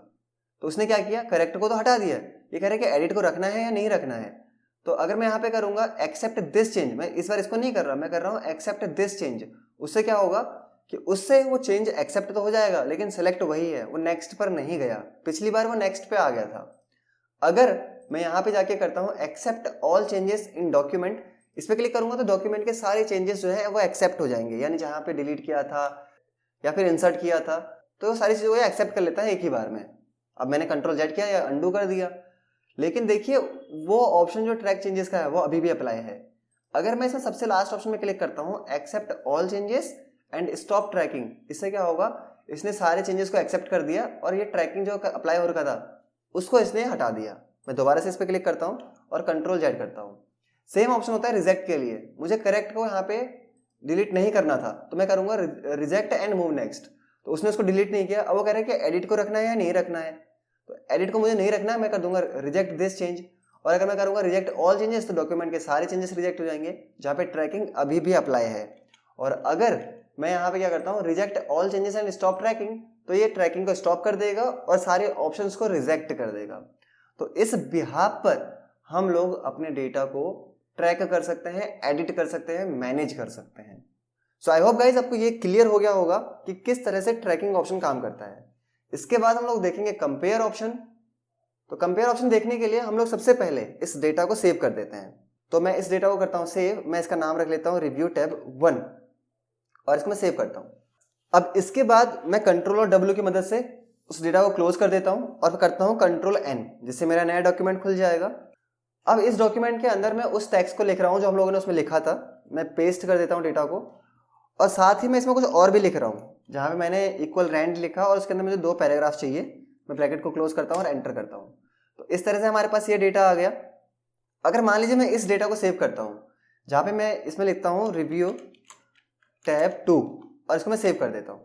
तो उसने क्या किया, करेक्ट को तो हटा दिया, ये कह रहा है कि एडिट को रखना है या नहीं रखना है। तो अगर मैं यहाँ पे करूँगा एक्सेप्ट दिस चेंज, मैं इस बार इसको नहीं कर रहा, मैं कर रहा हूँ एक्सेप्ट दिस चेंज, उससे क्या होगा कि उससे वो चेंज एक्सेप्ट तो हो जाएगा लेकिन सेलेक्ट वही है, वो नेक्स्ट पर नहीं गया। पिछली बार वो नेक्स्ट पे आ गया था। अगर मैं यहाँ पे जाके करता हूँ accept all changes in document, इस पर क्लिक करूँगा तो डॉक्यूमेंट के सारे चेंजेस जो है वो एक्सेप्ट हो जाएंगे। यानी जहाँ पे डिलीट किया था या फिर इंसर्ट किया था तो वो सारी चीज़ों को एक्सेप्ट कर लेता है एक ही बार में। अब मैंने कंट्रोल जेड किया या अंडू कर दिया, लेकिन देखिए वो ऑप्शन जो ट्रैक चेंजेस का है वो अभी भी अप्लाई है। अगर मैं इसमें सबसे लास्ट ऑप्शन में क्लिक करता हूँ accept all changes and stop tracking, इससे क्या होगा, इसने सारे चेंजेस को एक्सेप्ट कर दिया और ये ट्रैकिंग जो अप्लाई हो रखा था उसको इसने हटा दिया। मैं दोबारा से इस पर क्लिक करता हूँ और कंट्रोल जेड करता हूँ। सेम ऑप्शन होता है रिजेक्ट के लिए, मुझे करेक्ट को यहाँ पे डिलीट नहीं करना था तो मैं करूँगा रिजेक्ट एंड मूव नेक्स्ट, तो उसने उसको डिलीट नहीं किया। अब वो कह रहा है कि एडिट को रखना है या नहीं रखना है, तो एडिट को मुझे नहीं रखना है, मैं कर दूंगा रिजेक्ट दिस चेंज। और अगर मैं करूँगा रिजेक्ट ऑल चेंजेस तो डॉक्यूमेंट के सारे चेंजेस रिजेक्ट हो जाएंगे जहाँ पे ट्रैकिंग अभी भी अप्लाई है। और अगर मैं यहाँ पे क्या करता हूँ reject all changes and stop tracking, तो ये ट्रैकिंग को स्टॉप कर देगा और सारे ऑप्शंस को रिजेक्ट कर देगा। तो इस बिहाफ पर हम लोग अपने डेटा को ट्रैक कर सकते हैं, एडिट कर सकते हैं, मैनेज कर सकते हैं। सो आई होप गाइज आपको ये क्लियर हो गया होगा कि किस तरह से ट्रैकिंग ऑप्शन काम करता है। इसके बाद हम लोग देखेंगे कंपेयर ऑप्शन। तो कंपेयर ऑप्शन देखने के लिए हम लोग सबसे पहले इस डेटा को सेव कर देते हैं। तो मैं इस डेटा को करता हूँ सेव, मैं इसका नाम रख लेता हूँ रिव्यू टैब 1 और इसको मैं सेव करता हूँ। अब इसके बाद मैं कंट्रोल और W की मदद से उस डेटा को क्लोज कर देता हूं और करता हूं कंट्रोल N, जिससे मेरा नया डॉक्यूमेंट खुल जाएगा। अब इस डॉक्यूमेंट के अंदर मैं उस टेक्स्ट को लिख रहा हूं जो हम लोगों ने उसमें लिखा था। मैं पेस्ट कर देता हूं डेटा को और साथ ही मैं इसमें कुछ और भी लिख रहा हूं। जहां पे मैंने इक्वल रैंड लिखा और उसके अंदर मुझे 2 पैराग्राफ चाहिए, मैं ब्रैकेट को क्लोज करता हूं और एंटर करता हूं। तो इस तरह से हमारे पास ये डेटा आ गया। अगर मान लीजिए मैं इस डेटा को सेव करता हूं, जहां पे मैं इसमें लिखता हूं रिव्यू टैब 2 और इसको मैं सेव कर देता हूं।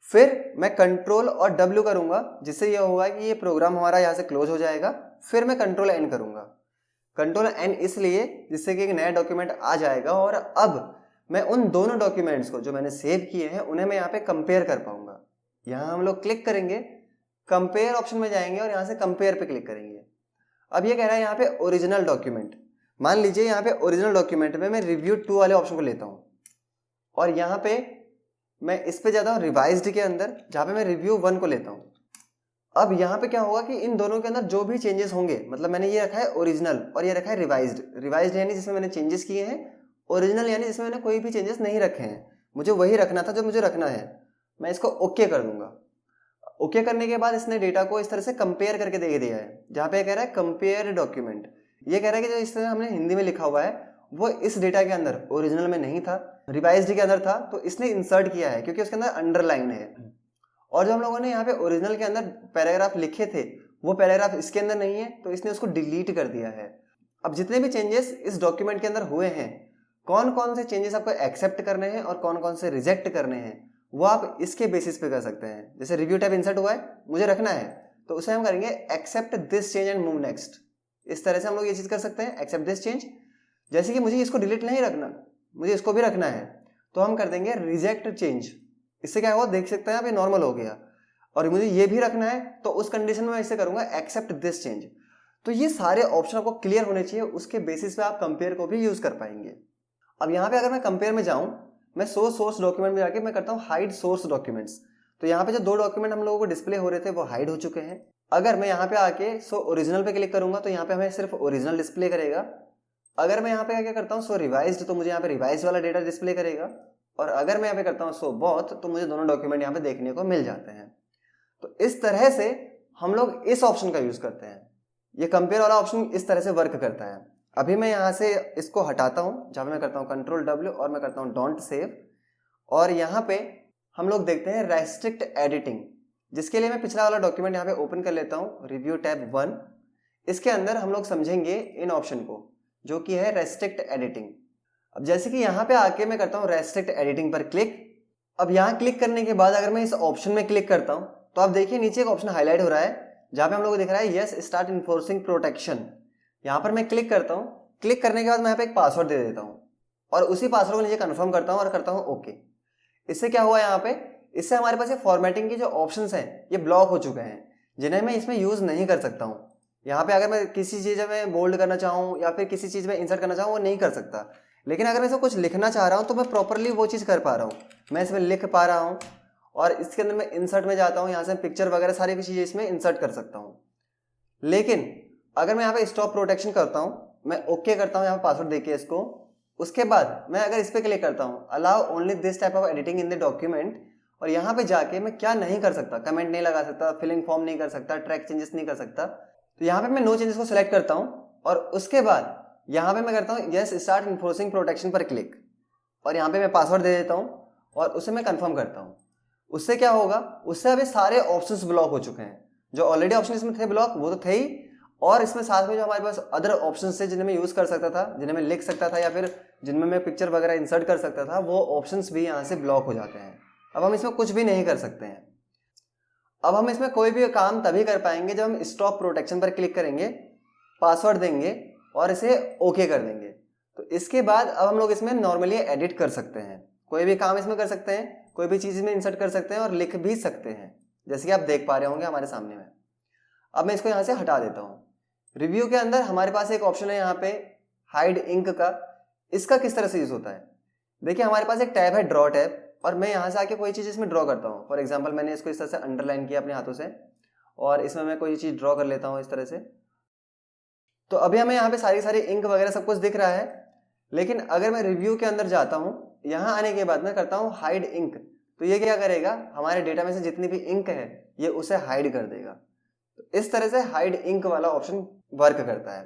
फिर मैं कंट्रोल और W करूंगा, जिससे यह होगा कि ये प्रोग्राम हमारा यहाँ से क्लोज हो जाएगा। फिर मैं कंट्रोल N करूंगा। कंट्रोल N इसलिए जिससे कि एक नया डॉक्यूमेंट आ जाएगा और अब मैं उन दोनों डॉक्यूमेंट्स को जो मैंने सेव किए हैं उन्हें मैं यहाँ पे कंपेयर कर पाऊंगा। यहाँ हम लोग क्लिक करेंगे, कंपेयर ऑप्शन में जाएंगे और यहाँ से कंपेयर पे क्लिक करेंगे। अब ये कह रहा है यहाँ पे ओरिजिनल डॉक्यूमेंट। मान लीजिए यहाँ पे ओरिजिनल डॉक्यूमेंट में मैं रिव्यू 2 वाले ऑप्शन को लेता हूँ और यहाँ पे मैं इस पे जाता हूँ रिवाइज्ड के अंदर, जहाँ पे मैं रिव्यू 1 को लेता हूँ। अब यहाँ पे क्या होगा कि इन दोनों के अंदर जो भी चेंजेस होंगे, मतलब मैंने ये रखा है ओरिजिनल और ये रखा है रिवाइज्ड। रिवाइज्ड यानी जिसमें मैंने चेंजेस किए हैं, ओरिजिनल यानी जिसमें मैंने कोई भी चेंजेस नहीं रखे हैं। मुझे वही रखना था जो मुझे रखना है। मैं इसको ओके कर दूंगा। ओके करने के बाद इसने डेटा को इस तरह से कंपेयर करके दे दिया है, जहाँ पे कह रहा है कंपेयर डॉक्यूमेंट। ये कह रहा है कि जो इस तरह हमने हिंदी में लिखा हुआ है वो इस डेटा के अंदर ओरिजिनल में नहीं था, रिवाइज्ड के अंदर था, तो इसने इंसर्ट किया है क्योंकि उसके अंदर अंडरलाइन है। और जो हम लोगों ने यहाँ पे ओरिजिनल के अंदर पैराग्राफ लिखे थे वो पैराग्राफ इसके अंदर नहीं है, तो इसने उसको डिलीट कर दिया है। अब जितने भी चेंजेस इस डॉक्यूमेंट के अंदर हुए हैं, कौन कौन से चेंजेस आपको एक्सेप्ट करने हैं और कौन कौन से रिजेक्ट करने हैं, वो आप इसके बेसिस पे कर सकते हैं। जैसे रिव्यू टैब इंसर्ट हुआ है, मुझे रखना है, तो उसे हम करेंगे accept this change and move next. इस तरह से हम लोग ये चीज कर सकते हैं, एक्सेप्ट दिस चेंज। जैसे कि मुझे इसको डिलीट नहीं रखना, मुझे इसको भी रखना है, तो हम कर देंगे रिजेक्ट चेंज। इससे क्या हुआ देख सकते हैं आप, ये नॉर्मल हो गया। और मुझे ये भी रखना है, तो उस कंडीशन में मैं इसे करूंगा एक्सेप्ट दिस चेंज। तो ये सारे ऑप्शन आपको क्लियर होने चाहिए, उसके बेसिस पे आप कंपेयर को भी यूज कर पाएंगे। अब यहाँ पे अगर मैं कंपेयर में जाऊं, मैं सोर्स डॉक्यूमेंट में जाके मैं करता हूँ हाइड सोर्स डॉक्यूमेंट्स। तो यहाँ पे जो 2 डॉक्यूमेंट हम लोगों को डिस्प्ले हो रहे थे वो हाइड हो चुके हैं। अगर मैं यहाँ पे आके सो ओरिजिनल पे क्लिक करूंगा तो यहाँ पे हमें सिर्फ ओरिजिनल डिस्प्ले करेगा। अगर मैं यहाँ पे क्या करता हूँ सो रिवाइज्ड, तो मुझे यहाँ पे रिवाइज्ड वाला डेटा डिस्प्ले करेगा। और अगर मैं यहाँ पे करता हूँ सो बोथ, तो मुझे दोनों डॉक्यूमेंट यहाँ पे देखने को मिल जाते हैं। तो इस तरह से हम लोग इस ऑप्शन का यूज करते हैं। ये कंपेयर वाला ऑप्शन इस तरह से वर्क करता है। अभी मैं यहाँ से इसको हटाता हूँ, जहाँ मैं करता हूँ कंट्रोल W और मैं करता हूँ डोंट सेव। और यहाँ पे हम लोग देखते हैं रेस्ट्रिक्ट एडिटिंग, जिसके लिए मैं पिछला वाला डॉक्यूमेंट यहाँ पे ओपन कर लेता हूँ, रिव्यू टैब 1। इसके अंदर हम लोग समझेंगे इन ऑप्शन को, जो कि है रेस्ट्रिक्ट एडिटिंग। अब जैसे कि यहाँ पे आके मैं करता हूँ रेस्ट्रिक्ट एडिटिंग पर क्लिक। अब यहाँ क्लिक करने के बाद अगर मैं इस ऑप्शन में क्लिक करता हूँ, तो आप देखिए नीचे एक ऑप्शन हाईलाइट हो रहा है, जहाँ पे हम लोग को दिख रहा है यस स्टार्ट इन्फोर्सिंग प्रोटेक्शन। यहाँ पर मैं क्लिक करता हूँ। क्लिक करने के बाद मैं यहाँ पे एक पासवर्ड दे देता हूँ और उसी पासवर्ड को नीचे कंफर्म करता हूँ और करता हूँ ओके। इससे क्या हुआ यहाँ पे, इससे हमारे पास ये फॉर्मेटिंग के जो ऑप्शंस हैं ये ब्लॉक हो चुके हैं, जिन्हें मैं इसमें यूज नहीं कर सकता हूँ। यहाँ पे अगर मैं किसी चीज में बोल्ड करना चाहूँ या फिर किसी चीज में इंसर्ट करना चाहूँ वो नहीं कर सकता। लेकिन अगर मैं इसमें कुछ लिखना चाह रहा हूँ तो मैं प्रॉपरली वो चीज कर पा रहा हूँ, मैं इसमें लिख पा रहा हूँ। और इसके अंदर मैं इंसर्ट में जाता हूँ, यहाँ से पिक्चर वगैरह सारी भी चीजें इसमें इंसर्ट कर सकता हूँ। लेकिन अगर मैं यहाँ पे स्टॉप प्रोटेक्शन करता हूँ, मैं ओके करता हूँ यहाँ पे पासवर्ड देके इसको, उसके बाद मैं अगर इस पे क्लिक करता हूँ allow only this type of editing in the document, और यहाँ पे जाके मैं क्या नहीं कर सकता, कमेंट नहीं लगा सकता, फिलिंग फॉर्म नहीं कर सकता, ट्रैक चेंजेस नहीं कर सकता। तो यहाँ पे मैं नो चेंजेस को सिलेक्ट करता हूँ और उसके बाद यहाँ पे मैं करता हूँ यस स्टार्ट इन्फोर्सिंग प्रोटेक्शन पर क्लिक और यहाँ पे मैं पासवर्ड दे देता हूँ और उसे मैं कंफर्म करता हूँ। उससे क्या होगा, उससे अभी सारे ऑप्शंस ब्लॉक हो चुके हैं। जो ऑलरेडी ऑप्शन इसमें थे ब्लॉक वो तो थे ही, और इसमें साथ में जो हमारे पास अदर ऑप्शंस थे जिन्हें मैं यूज कर सकता था, जिन्हें मैं लिख सकता था या फिर जिनमें मैं पिक्चर वगैरह इंसर्ट कर सकता था, वो ऑप्शंस भी यहाँ से ब्लॉक हो जाते हैं। अब हम इसमें कुछ भी नहीं कर सकते हैं। अब हम इसमें कोई भी काम तभी कर पाएंगे जब हम स्टॉप प्रोटेक्शन पर क्लिक करेंगे, पासवर्ड देंगे और इसे ओके कर देंगे। तो इसके बाद अब हम लोग इसमें नॉर्मली एडिट कर सकते हैं, कोई भी काम इसमें कर सकते हैं, कोई भी चीज इसमें इंसर्ट कर सकते हैं और लिख भी सकते हैं, जैसे कि आप देख पा रहे होंगे हमारे सामने में। अब मैं इसको यहाँ से हटा देता हूँ। रिव्यू के अंदर हमारे पास एक ऑप्शन है यहाँ पे हाइड इंक का। इसका किस तरह से यूज होता है, देखिए हमारे पास एक टैब है ड्रॉ टैब, और मैं यहाँ से आके कोई चीज इसमें ड्रॉ करता हूँ। फॉर एग्जाम्पल मैंने इसको इस तरह से अंडरलाइन किया अपने हाथों से और इसमें मैं कोई चीज ड्रॉ कर लेता हूँ इस तरह से। तो अभी हमें यहाँ पे सारी इंक वगैरह सब कुछ दिख रहा है। लेकिन अगर मैं रिव्यू के अंदर जाता हूँ, यहाँ आने के बाद मैं करता हूँ हाइड इंक, तो ये क्या करेगा, हमारे डेटा में से जितनी भी इंक है ये उसे हाइड कर देगा। तो इस तरह से हाइड इंक वाला ऑप्शन वर्क करता है।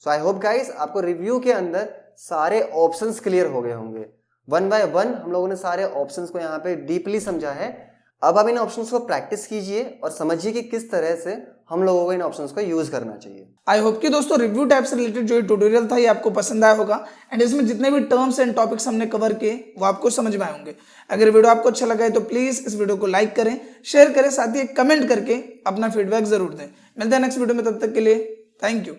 सो आई होप गाइस आपको रिव्यू के अंदर सारे ऑप्शंस क्लियर हो गए होंगे। वन बाय वन हम लोगों ने सारे ऑप्शंस को यहाँ पे डीपली समझा है। अब आप इन ऑप्शंस को प्रैक्टिस कीजिए और समझिए कि किस तरह से हम लोगों को इन ऑप्शंस को यूज करना चाहिए। आई होप कि दोस्तों रिव्यू टाइप से रिलेटेड जो ट्यूटोरियल था ये आपको पसंद आया होगा एंड इसमें जितने भी टर्म्स एंड टॉपिक्स हमने कवर किए वो आपको समझ में आए होंगे। अगर वीडियो आपको अच्छा लगा है तो प्लीज इस वीडियो को लाइक करें, शेयर करें, साथ ही कमेंट करके अपना फीडबैक जरूर दें। मिलते हैं नेक्स्ट वीडियो में, तब तक के लिए थैंक यू।